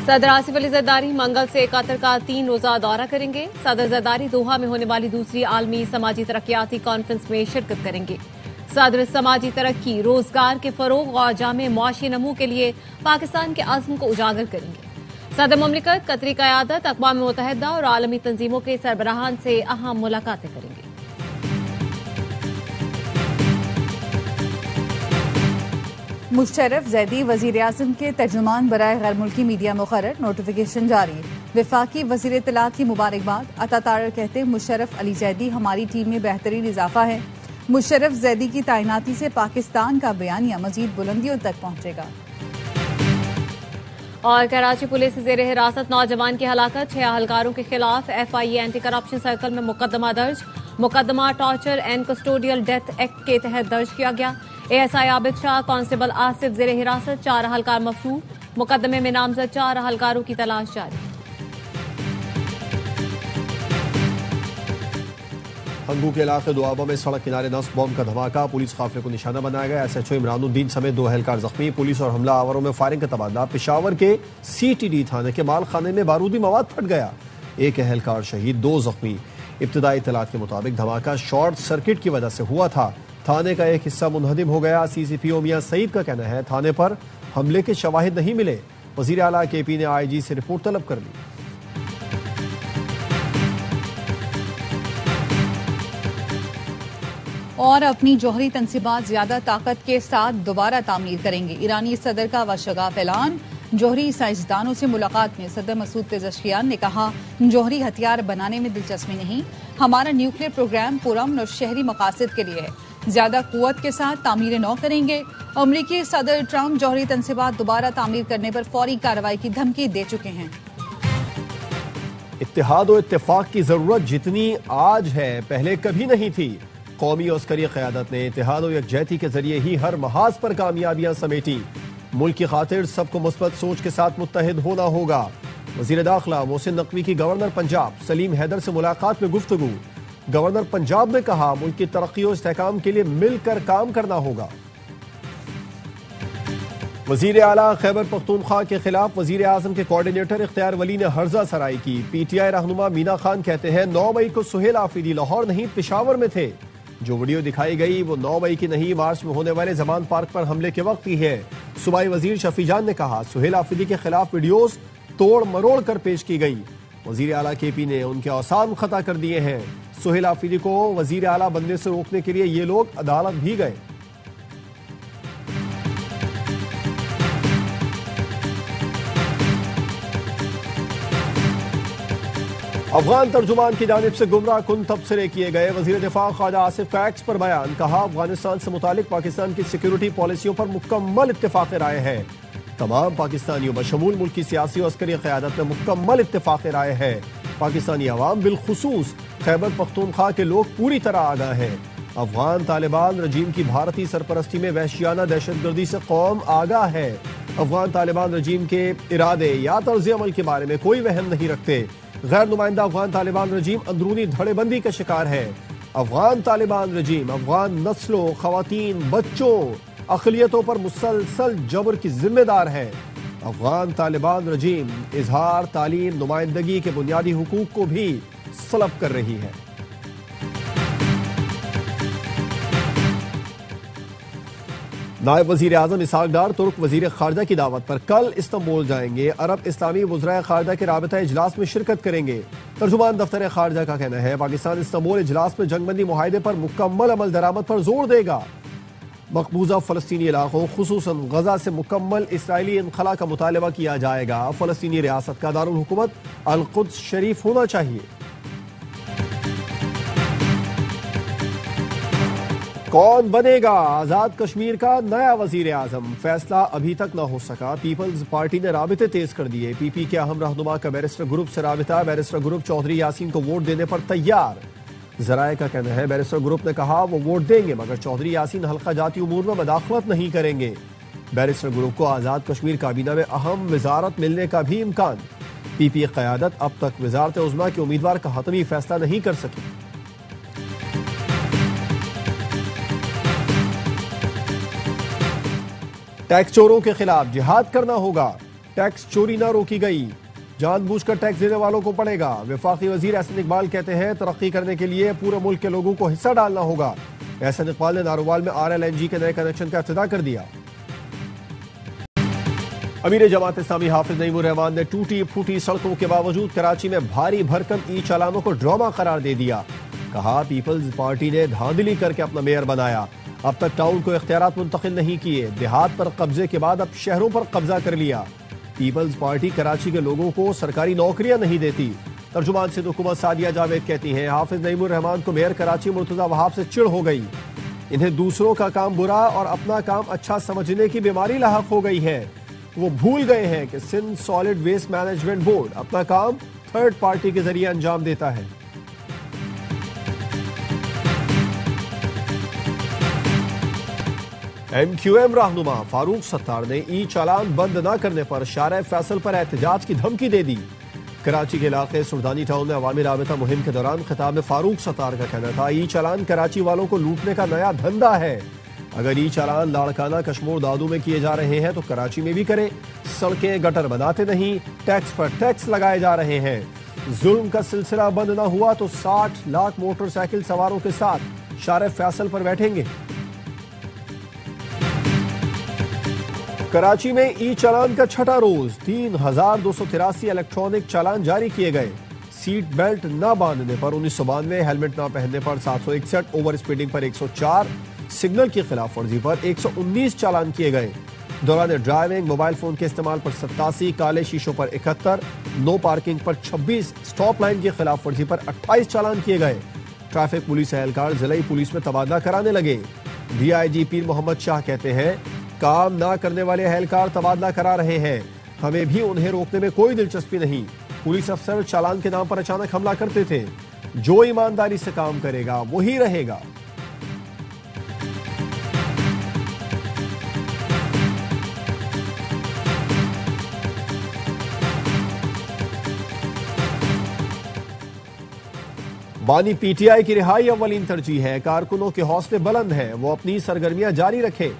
सदर आसिफ अली जरदारी मंगल से कतर का 3 रोजा दौरा करेंगे। सदर जरदारी दोहा में होने वाली दूसरी आलमी समाजी तरक्याती कॉन्फ्रेंस में शिरकत करेंगे। सदर समाजी तरक्की, रोजगार के फरोग और जामे मुआशी नमू के लिए पाकिस्तान के अज़्म को उजागर करेंगे। सदर मुमलिकत कतरी क़यादत अक़वाम मुत्तहिदा और आलमी तंजीमों के सरबराहान से अहम मुलाकातें करेंगे। मुशर्रफ जैदी वजीर आज़म के तर्जुमान बराए गैर मुल्की मीडिया मुकर्रर, नोटिफिकेशन जारी। वफाकी वजीर इत्तलात की मुबारकबाद। अता तारर कहते मुशर्रफ अली जैदी हमारी टीम में बेहतरीन इजाफा है। मुशर्रफ जैदी की तैनाती से पाकिस्तान का बयानिया मजीद बुलंदियों तक पहुंचेगा। और कराची पुलिस जेर हिरासत नौजवान की हलाकत, 6 अहलकारों के खिलाफ FIA एंटी करप्शन सर्कल में मुकदमा दर्ज। मुकदमा torture and custodial death act के तहत दर्ज किया गया। ASI आबिद शाह, कांस्टेबल आसिफ जेर हिरासत, 4 अहलकार मफरू। मुकदमे में नामजद 4 अहलकारों की तलाश जारी। हंगू के इलाके दुआबा में सड़क किनारे नस्ब बॉम्ब का धमाका, पुलिस काफिले को निशाना बनाया गया। SHO इमरानुद्दीन समेत 2 अहलकार जख्मी। पुलिस और हमला आवरों में फायरिंग का तबादला। पेशावर के CTD थाने के माल खाने में बारूदी मवाद फट गया, 1 अहलकार शहीद, 2 जख्मी। इब्तदाई इत्तलात के मुताबिक धमाका शॉर्ट सर्किट की वजह से हुआ था। थाने का एक हिस्सा मुनहदिम हो गया। CCPO मियां सईद का कहना है थाने पर हमले के शवाहिद नहीं मिले। वजीर आला KP ने IG से रिपोर्ट तलब कर ली। और अपनी जौहरी तनसीबात ज्यादा ताकत के साथ दोबारा तामीर करेंगे। ईरानी सदर का वशगाफ ऐलान। जौहरी साइंसदानों से मुलाकात में सदर मसूद पेज़ेश्कियान ने कहा, जौहरी हथियार बनाने में दिलचस्पी नहीं, हमारा न्यूक्लियर प्रोग्राम पुरअमन और शहरी मकासद के लिए है। ज्यादा कुव्वत के साथ तामीर नौ करेंगे। अमरीकी सदर ट्रंप जौहरी तनसीबात दोबारा तामीर करने पर फौरी कार्रवाई की धमकी दे चुके हैं। इत्तेहाद और इत्तेफाक की जरूरत जितनी आज है पहले कभी नहीं थी। कौमी और अस्करी क़यादत ने इत्तेहाद और यकजहती के जरिए ही हर महाज पर कामयाबियां समेटी। मुल्क की खातिर सबको मुस्बत सोच के साथ मुत्तहिद होना होगा। वज़ीर दाखिला मोहसिन नकवी की गवर्नर पंजाब सलीम हैदर से मुलाकात में गुफ्तगू। गवर्नर पंजाब ने कहा, मुल्क की तरक्की और इस्तेहकाम के लिए मिलकर काम करना होगा। वज़ीर आला खैबर पख्तूनख्वा के खिलाफ वज़ीर आज़म के कोऑर्डिनेटर इख्तियार वली ने हर्जा सराई की। PTI रहनुमा मीना खान कहते हैं 9 मई को सुहेल आफरीदी लाहौर नहीं पेशावर में थे। जो वीडियो दिखाई गई वो 9 मई की नहीं, मार्च में होने वाले जमान पार्क पर हमले के वक्त की है। सूबाई वजीर शफी जान ने कहा, सुहेल आफरीदी के खिलाफ वीडियोस तोड़ मरोड़ कर पेश की गई। वजीर आला KP ने उनके औसान खता कर दिए हैं। सुहेल आफरीदी को वजीर आला बनने से रोकने के लिए ये लोग अदालत भी गए। अफगान तर्जुमान की जानिब से गुमराह कुन तबसरे किए गए। वजीर दिफा ख्वाजा आसिफ का एक्स पर बयान, कहा अफगानिस्तान से मुतालिक पाकिस्तान की सिक्योरिटी पॉलिसियों पर मुकम्मल इत्तेफाक राय है। तमाम पाकिस्तानियों बशमूल मुल्क की सियासी और अस्करी क़यादत में मुकम्मल इत्तेफाक राय है। पाकिस्तानी अवाम बिलखुसूस खैबर पख्तूनख्वा के लोग पूरी तरह आगाह हैं। अफगान तालिबान रजीम की भारतीय सरपरस्ती में वहशियाना दहशतगर्दी से कौम आगाह है। अफगान तालिबान रजीम के इरादे या तर्ज अमल के बारे में कोई वहम नहीं रखते। गैर नुमाइंदा अफगान तालिबान रजीम अंदरूनी धड़ेबंदी का शिकार है। अफगान तालिबान रजीम अफगान नस्लों, खवातीन, बच्चों, अक़लियतों पर मुसलसल जबर की जिम्मेदार है। अफगान तालिबान रजीम इजहार, तालीम, नुमाइंदगी के बुनियादी हुकूक को भी सलब कर रही है। नायब वजीर आजम इसहाक डार तुर्क वजीर खारजा की दावत पर कल इस्तांबुल जाएंगे। अरब इस्लामी वज़राए खारजा के राबिता इजलास में शिरकत करेंगे। तर्जुमान दफ्तर खारजा का कहना है पाकिस्तान इस्तांबुल इजलास में जंगबंदी मुआहदे पर मुकम्मल अमल दरामद पर जोर देगा। मकबूजा फलस्तीनी इलाकों खुसूसन गजा से मुकम्मल इसराइली इनखला का मुतालबा किया जाएगा। फलस्तीनी रियासत का दारुल हुकूमत अल-कुद्स शरीफ होना चाहिए। कौन बनेगा आजाद कश्मीर का नया वजीर आजम, फैसला अभी तक न हो सका। पीपल्स पार्टी ने राबिते तेज कर दिए। PP के अहम रहनुमा का बैरिस्टर ग्रुप से राबिता। बैरिस्टर ग्रुप चौधरी यासीन को वोट देने पर तैयार। जराए का कहना है बैरिस्टर ग्रुप ने कहा वो वोट देंगे मगर चौधरी यासीन हल्का जाती उमूर में मदाखलत नहीं करेंगे। बैरिस्टर ग्रुप को आजाद कश्मीर काबीना में अहम वजारत मिलने का भी इम्कान। PP क़यादत अब तक वजारत उज़्मा के उम्मीदवार का हतमी फैसला नहीं कर सकी। टैक्स चोरों के खिलाफ जिहाद करना होगा। टैक्स चोरी न रोकी गई, जानबूझकर टैक्स देने वालों को पड़ेगा। वफाकी वजीर एहसन इकबाल कहते हैं तरक्की करने के लिए पूरे मुल्क के लोगों को हिस्सा डालना होगा। एहसन इकबाल ने नारोवाल में RLNG के नए कनेक्शन का इफ्तिताह कर दिया। अमीर जमात इस्लामी हाफिज नईमुर रहमान ने टूटी फूटी सड़कों के बावजूद कराची में भारी भरकम ई चालानों को ड्रामा करार दे दिया। कहा पीपल्स पार्टी ने धांधली करके अपना मेयर बनाया, अब तक टाउन को इख्तियारात मुंतकिल नहीं किए, देहात पर कब्जे के बाद अब शहरों पर कब्जा कर लिया। पीपल्स पार्टी कराची के लोगों को सरकारी नौकरियां नहीं देती। तर्जुमान सिंध हुकूमत सादिया जावेद कहती हैं हाफिज नईमुर रहमान को मेयर कराची मुर्तजा वहाब से चिढ़ हो गई। इन्हें दूसरों का काम बुरा और अपना काम अच्छा समझने की बीमारी लाहक हो गई है। वो भूल गए हैं कि Sindh solid waste management board अपना काम थर्ड पार्टी के जरिए अंजाम देता है। MQM रहनुमा फारूक सत्तार ने ई चालान बंद न करने पर शारे फैसल पर एहतजाज की धमकी दे दी। कराची के इलाके सुल्तानी टाउन में अवामी राबता मुहिम के दौरान खिताब में फारूक सत्तार का कहना था ई चालान कराची वालों को लूटने का नया धंधा है। अगर ई चालान लाड़काना कश्मीर दादू में किए जा रहे हैं तो कराची में भी करें। सड़कें गटर बनाते नहीं, टैक्स पर टैक्स लगाए जा रहे हैं। जुल्म का सिलसिला बंद न हुआ तो 60 लाख मोटरसाइकिल सवारों के साथ शारे फैसल पर बैठेंगे। कराची में ई चालान का छठा रोज 3283 इलेक्ट्रॉनिक चालान जारी किए गए। सीट बेल्ट न बांधने पर 1992, हेलमेट न पहनने पर 761, ओवर स्पीडिंग पर 104, सिग्नल की खिलाफ वर्जी पर 119 चालान किए गए। दौरान ड्राइविंग मोबाइल फोन के इस्तेमाल पर 87, काले शीशों पर 71, नो पार्किंग पर 26, स्टॉप लाइन की खिलाफ वर्जी पर 28 चालान किए गए। ट्रैफिक पुलिस एहलकार जिला पुलिस में तबादला कराने लगे। DIG पीर मोहम्मद शाह कहते हैं काम ना करने वाले एहलकार तबादला करा रहे हैं, हमें भी उन्हें रोकने में कोई दिलचस्पी नहीं। पुलिस अफसर चालान के नाम पर अचानक हमला करते थे। जो ईमानदारी से काम करेगा वही रहेगा। बानी PTI की रिहाई अव्वलीन तरजीह है, कारकुनों के हौसले बुलंद हैं, वो अपनी सरगर्मियां जारी रखें।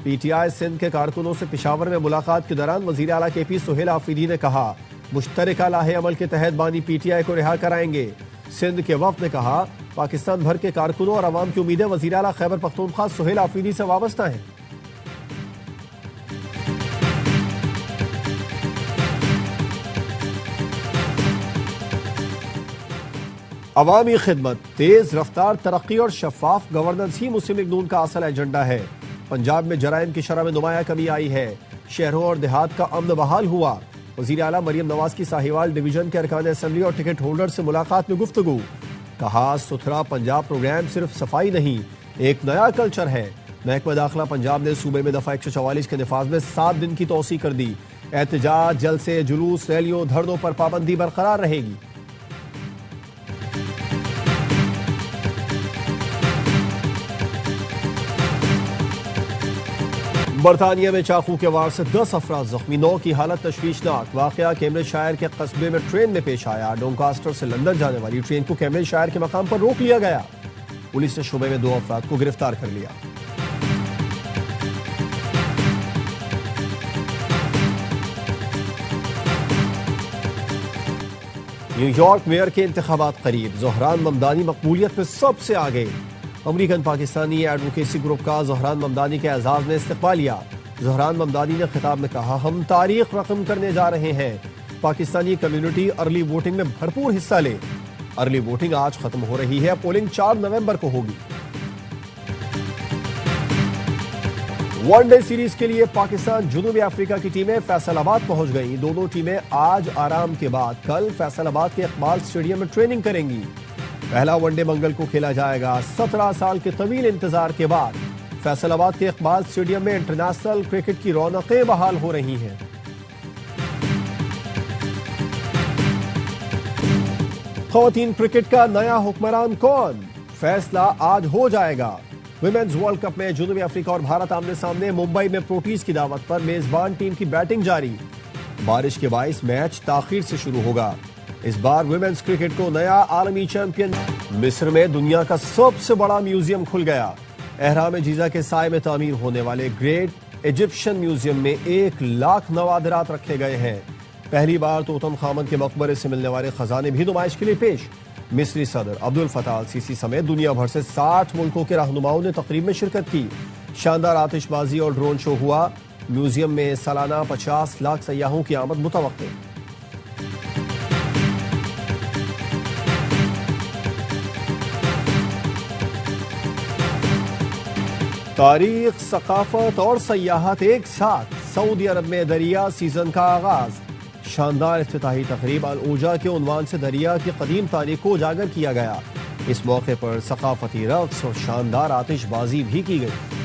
PTI सिंध के कारकुनों से पेशावर में मुलाकात के दौरान वजीर आला KP सुहेल आफरीदी ने कहा मुश्तरका लाहे अमल के तहत बानी PTI को रिहा कराएंगे। सिंध के वफ्द ने कहा पाकिस्तान भर के कारकुनों और अवाम की उम्मीदें वजीर आला खैबर पख्तूनख्वा सुहेल आफरीदी से वाबस्ता हैं। अवामी खिदमत, तेज रफ्तार तरक्की और शफाफ गवर्नेंस ही मुस्लिम लीग नून का असल एजेंडा है। पंजाब में जराइम की शरह में नुमाया कमी आई है, शहरों और देहात का अमन बहाल हुआ। वजीर आला मरियम नवाज की साहिवाल डिवीजन के अरकान असम्बली और टिकट होल्डर से मुलाकात में गुफ्तगू। कहा सुथरा पंजाब प्रोग्राम सिर्फ सफाई नहीं, एक नया कल्चर है। महकमा दाखिला पंजाब ने सूबे में दफा 144 के निफाज में 7 दिन की तोसी कर दी। एहतजाज, जलसे, जुलूस, रैलियों, धरनों पर पाबंदी बरकरार रहेगी। बरतानिया में चाकू के वार से 10 अफराद जख्मी, 9 की हालत तशवीशनाक। वाकया कैम्ब्रिजशायर के कस्बे में ट्रेन में पेश आया। डोंकास्टर से लंदन जाने वाली ट्रेन को कैम्ब्रिजशायर के मकाम पर रोक लिया गया। पुलिस ने शुबे में 2 अफराद को गिरफ्तार कर लिया। न्यूयॉर्क मेयर के इंतखाबात करीब, ज़ोहरान ममदानी मकबूलियत में सबसे आगे। अमेरिकन पाकिस्तानी एडवोकेसी ग्रुप का ज़ोहरान ममदानी के एजाज ने इस्तकबाल लिया। ज़ोहरान ममदानी ने खिताब में कहा हम तारीख रकम करने जा रहे हैं। पाकिस्तानी कम्युनिटी अर्ली वोटिंग में भरपूर हिस्सा ले। अर्ली वोटिंग आज खत्म हो रही है, पोलिंग 4 नवंबर को होगी। वनडे सीरीज के लिए पाकिस्तान जनूबी अफ्रीका की टीमें फैसलाबाद पहुंच गईं। दोनों टीमें आज आराम के बाद कल फैसलाबाद के इकबाल स्टेडियम में ट्रेनिंग करेंगी। पहला वनडे मंगल को खेला जाएगा। 17 साल के तवील इंतजार के बाद फैसलाबाद के इकबाल स्टेडियम में इंटरनेशनल क्रिकेट की रौनकें बहाल हो रही हैं। ख़वातीन क्रिकेट का नया हुक्मरान कौन, फैसला आज हो जाएगा। विमेंस वर्ल्ड कप में जनूबी अफ्रीका और भारत आमने सामने। मुंबई में प्रोटीज की दावत पर मेजबान टीम की बैटिंग जारी। बारिश के बाइस मैच ताखीर से शुरू होगा। इस बार विमेंस क्रिकेट को नया आलमी चैंपियन। मिस्र में दुनिया का सबसे बड़ा म्यूजियम खुल गया। एहराम जीजा के साए में तामीर होने वाले ग्रेट इजिप्शियन म्यूजियम में 1 लाख नवादिरात रखे गए हैं। पहली बार तूतनखामन के मकबरे से मिलने वाले खजाने भी नुमाइश के लिए पेश। मिस्री सदर अब्दुल फताह अल सीसी समेत दुनिया भर से 60 मुल्कों के रहनुमाओं ने तकरीब में शिरकत की। शानदार आतिशबाजी और ड्रोन शो हुआ। म्यूजियम में सालाना 50 लाख सयाहों की आमद मुतवक्के। तारीख, सकाफत और सयाहत एक साथ। सऊदी अरब में दरिया सीजन का आगाज। शानदार इफ्तिताही तकरीब अल ऊजा के उन्वान से दरिया की कदीम तारीख को उजागर किया गया। इस मौके पर सकाफती रक्स और शानदार आतिशबाजी भी की गई।